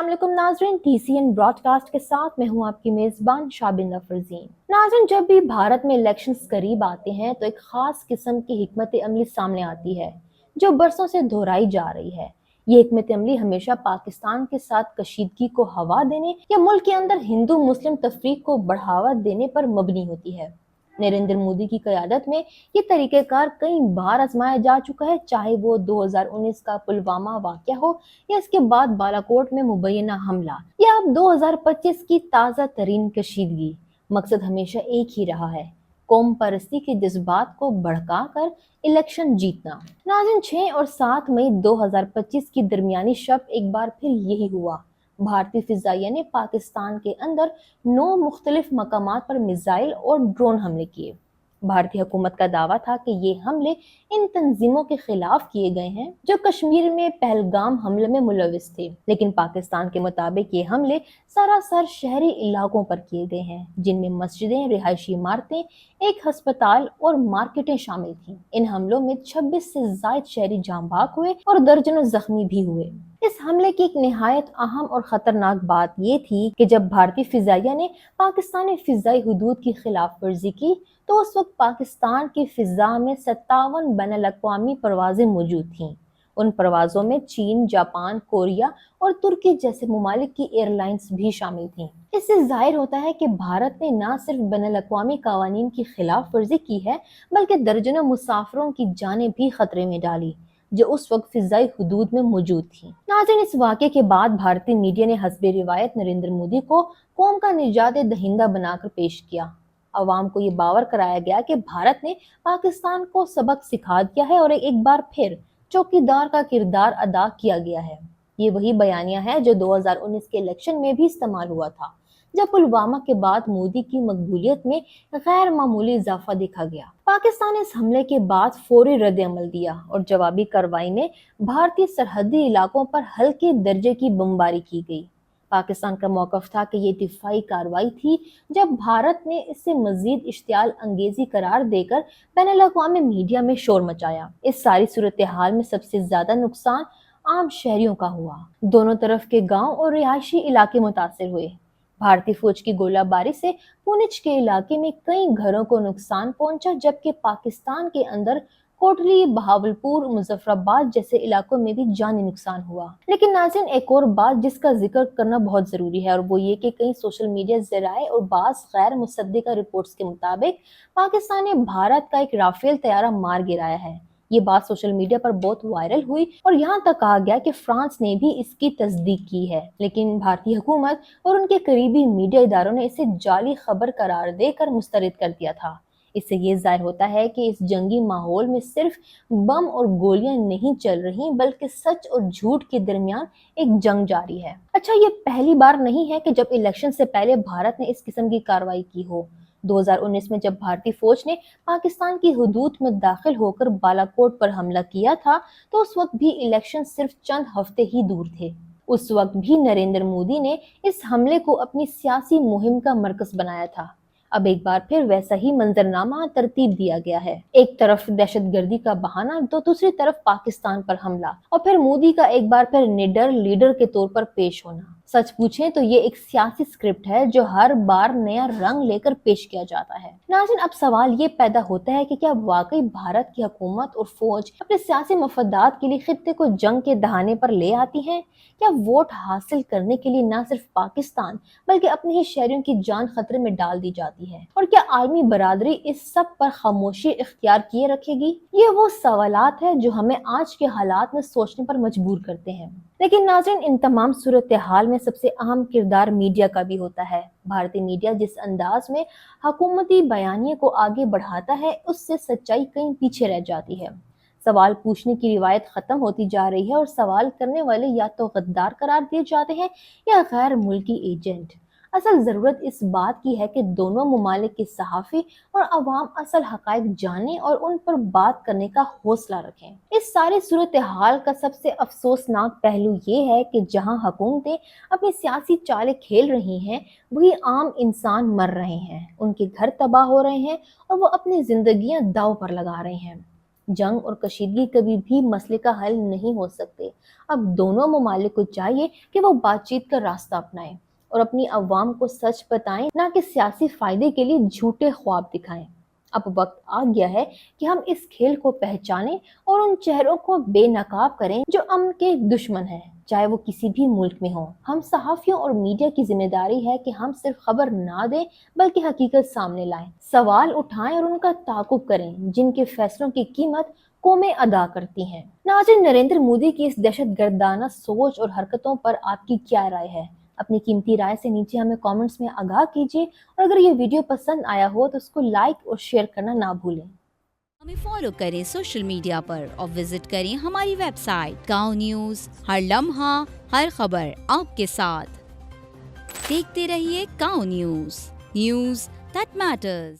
अस्सलाम वालेकुम नाज़रीन, TCN ब्रॉडकास्ट के साथ मैं हूं आपकी मेज़बान शाबिंदा फरजीन। नाज़रीन, जब भी भारत में इलेक्शंस करीब आते हैं तो एक ख़ास किस्म की हिकमत अमली सामने आती है जो बरसों से दोहराई जा रही है। ये हिकमत अमली हमेशा पाकिस्तान के साथ कशीदगी को हवा देने या मुल्क के अंदर हिंदू मुस्लिम तफरीक को बढ़ावा देने पर मबनी होती है। नरेंद्र मोदी की क़यादत में ये तरीक़ेकार कई बार आजमाया जा चुका है, चाहे वो 2019 का पुलवामा वाक़या हो या इसके बाद बालाकोट में मुबैना हमला या अब 2025 की ताज़ा तरीन कशीदगी। मकसद हमेशा एक ही रहा है, कौम परस्ती के जज्बात को भड़का कर इलेक्शन जीतना। नाज़रीन, 6 और 7 मई 2025 की दरमियानी शब एक बार फिर यही हुआ। भारतीय फिजाइया ने पाकिस्तान के अंदर 9 मुख्तलिफ मकामात पर मिसाइल और ड्रोन हमले किए। भारतीय हुकूमत का दावा था कि ये हमले इन तंजीमों के खिलाफ किए गए हैं जो कश्मीर में पहलगाम हमले में मुलविस थे, लेकिन पाकिस्तान के मुताबिक ये हमले सरासर शहरी इलाकों पर किए गए हैं जिनमें मस्जिदें, रिहायशी इमारतें, एक अस्पताल और मार्केटें शामिल थीं। इन हमलों में 26 से जायद शहरी जाम बहक हुए और दर्जनों जख्मी भी हुए। इस हमले की एक निहायत अहम और खतरनाक बात ये थी कि जब भारतीय फिजाइया ने पाकिस्तानी फिजाई हुदूद की खिलाफ वर्जी की तो उस वक्त पाकिस्तान की फिजा में 57 बैनुल-अक़वामी परवाजें मौजूद थीं। उन परवाज़ों में चीन, जापान, कोरिया और तुर्की जैसे ममालिक की एयरलाइंस भी शामिल थीं। इससे जाहिर होता है कि भारत ने न सिर्फ बैनुल-अक़वामी कावानीन की खिलाफ वर्जी की है बल्कि दर्जनों मुसाफिरों की जानें भी खतरे में डाली जो उस वक्त फिजाई हुदूद में मौजूद थी। नाज़रीन, इस वाक़े के बाद भारतीय मीडिया ने हस्बे रिवायत नरेंद्र मोदी को कौम का निजात दहिंदा बनाकर पेश किया। अवाम को ये बावर कराया गया कि भारत ने पाकिस्तान को सबक सिखा दिया है और एक बार फिर चौकीदार का किरदार अदा किया गया है। ये वही बयानिया है जो 2019 के इलेक्शन में भी इस्तेमाल हुआ था, जब पुलवामा के बाद मोदी की मकबूलियत में गैर मामूली इजाफा देखा गया। पाकिस्तान ने इस हमले के बाद फौरी रद्द अमल दिया और जवाबी कार्रवाई में भारतीय सरहदी इलाकों पर हल्के दर्जे की बमबारी की गई। पाकिस्तान का मौक़िफ़ था कि ये दिफाई कार्रवाई थी, जब भारत ने इसे मजीद इश्तियाल अंगेजी करार देकर बैनुल-अक़वामी मीडिया में शोर मचाया। इस सारी सूरत हाल में सबसे ज्यादा नुकसान आम शहरियों का हुआ। दोनों तरफ के गांव और रिहायशी इलाके मुतासिर हुए। भारतीय फौज की गोलाबारी से पुंछ के इलाके में कई घरों को नुकसान पहुंचा, जबकि पाकिस्तान के अंदर कोटली, बहावलपुर, मुजफ्फराबाद जैसे इलाकों में भी जानी नुकसान हुआ। लेकिन नाज़रीन, एक और बात जिसका जिक्र करना बहुत जरूरी है और वो ये कि कई सोशल मीडिया ज़राए और बाज़ गैर मुसद्दिका रिपोर्ट्स के मुताबिक पाकिस्तान ने भारत का एक राफेल तैयारा मार गिराया है। ये बात सोशल मीडिया पर बहुत वायरल हुई और यहाँ तक कहा गया कि फ्रांस ने भी इसकी तस्दीक की है, लेकिन भारतीय हुकूमत और उनके करीबी मीडिया इदारों ने इसे जाली खबर करार देकर मुस्तरद कर दिया था। इससे ये जाहिर होता है कि इस जंगी माहौल में सिर्फ बम और गोलियां नहीं चल रही बल्कि सच और झूठ के दरमियान एक जंग जारी है। अच्छा, ये पहली बार नहीं है कि जब इलेक्शन से पहले भारत ने इस किस्म की कार्रवाई की हो। 2019 में जब भारतीय फौज ने पाकिस्तान की हुदूद में दाखिल होकर बालाकोट पर हमला किया था तो उस वक्त भी इलेक्शन सिर्फ चंद हफ्ते ही दूर थे। उस वक्त भी नरेंद्र मोदी ने इस हमले को अपनी सियासी मुहिम का मरकज बनाया था। अब एक बार फिर वैसा ही मंजरनामा तरतीब दिया गया है। एक तरफ दहशतगर्दी का बहाना तो दूसरी तरफ पाकिस्तान पर हमला और फिर मोदी का एक बार फिर निडर लीडर के तौर पर पेश होना। सच पूछें तो ये एक सियासी स्क्रिप्ट है जो हर बार नया रंग लेकर पेश किया जाता है। नाज़रीन, अब सवाल ये पैदा होता है कि क्या वाकई भारत की हुकूमत और फौज अपने सियासी मफादात के लिए खित्ते को जंग के दहाने पर ले आती है? क्या वोट हासिल करने के लिए न सिर्फ पाकिस्तान बल्कि अपने ही शहरियों की जान खतरे में डाल दी जाती है? और क्या आलमी बरादरी इस सब पर खामोशी इख्तियार किए रखेगी? ये वो सवालात है जो हमें आज के हालात में सोचने पर मजबूर करते हैं। लेकिन नाज़रीन, इन तमाम सूरत हाल में सबसे अहम किरदार मीडिया का भी होता है। भारतीय मीडिया जिस अंदाज में हुकूमती बयानिए को आगे बढ़ाता है उससे सच्चाई कहीं पीछे रह जाती है। सवाल पूछने की रिवायत खत्म होती जा रही है और सवाल करने वाले या तो गद्दार करार दिए जाते हैं या गैर मुल्की एजेंट। असल जरूरत इस बात की है कि दोनों ममालिक के सहाफ़ी और अवाम असल हकाइक जानें और उन पर बात करने का हौसला रखें। इस सारी सूरत हाल का सबसे अफसोसनाक पहलू ये है कि जहां हुकूमतें अपनी सियासी चालें खेल रही हैं, वही आम इंसान मर रहे हैं, उनके घर तबाह हो रहे हैं और वो अपनी जिंदगियां दांव पर लगा रहे हैं। जंग और कशीदगी कभी भी मसले का हल नहीं हो सकते। अब दोनों ममालिक को चाहिए कि वो बातचीत का रास्ता अपनाएं और अपनी अवाम को सच बताएं, ना कि सियासी फायदे के लिए झूठे ख्वाब दिखाएं। अब वक्त आ गया है कि हम इस खेल को पहचानें और उन चेहरों को बेनकाब करें जो अमन के दुश्मन हैं, चाहे वो किसी भी मुल्क में हो। हम सहाफियों और मीडिया की जिम्मेदारी है कि हम सिर्फ खबर ना दें बल्कि हकीकत सामने लाएं, सवाल उठाएं और उनका ताकुब करें, जिनके फैसलों की कीमत कौमें अदा करती हैं। नाज़रीन, नरेंद्र मोदी की इस दहशतगर्दाना सोच और हरकतों पर आपकी क्या राय है? अपनी कीमती राय से नीचे हमें कमेंट्स में आगाह कीजिए और अगर ये वीडियो पसंद आया हो तो उसको लाइक और शेयर करना ना भूलें। हमें फॉलो करें सोशल मीडिया पर और विजिट करें हमारी वेबसाइट गाँव न्यूज, हर लम्हा हर खबर आपके साथ। देखते रहिए गाँव न्यूज, न्यूज दैट मैटर्स।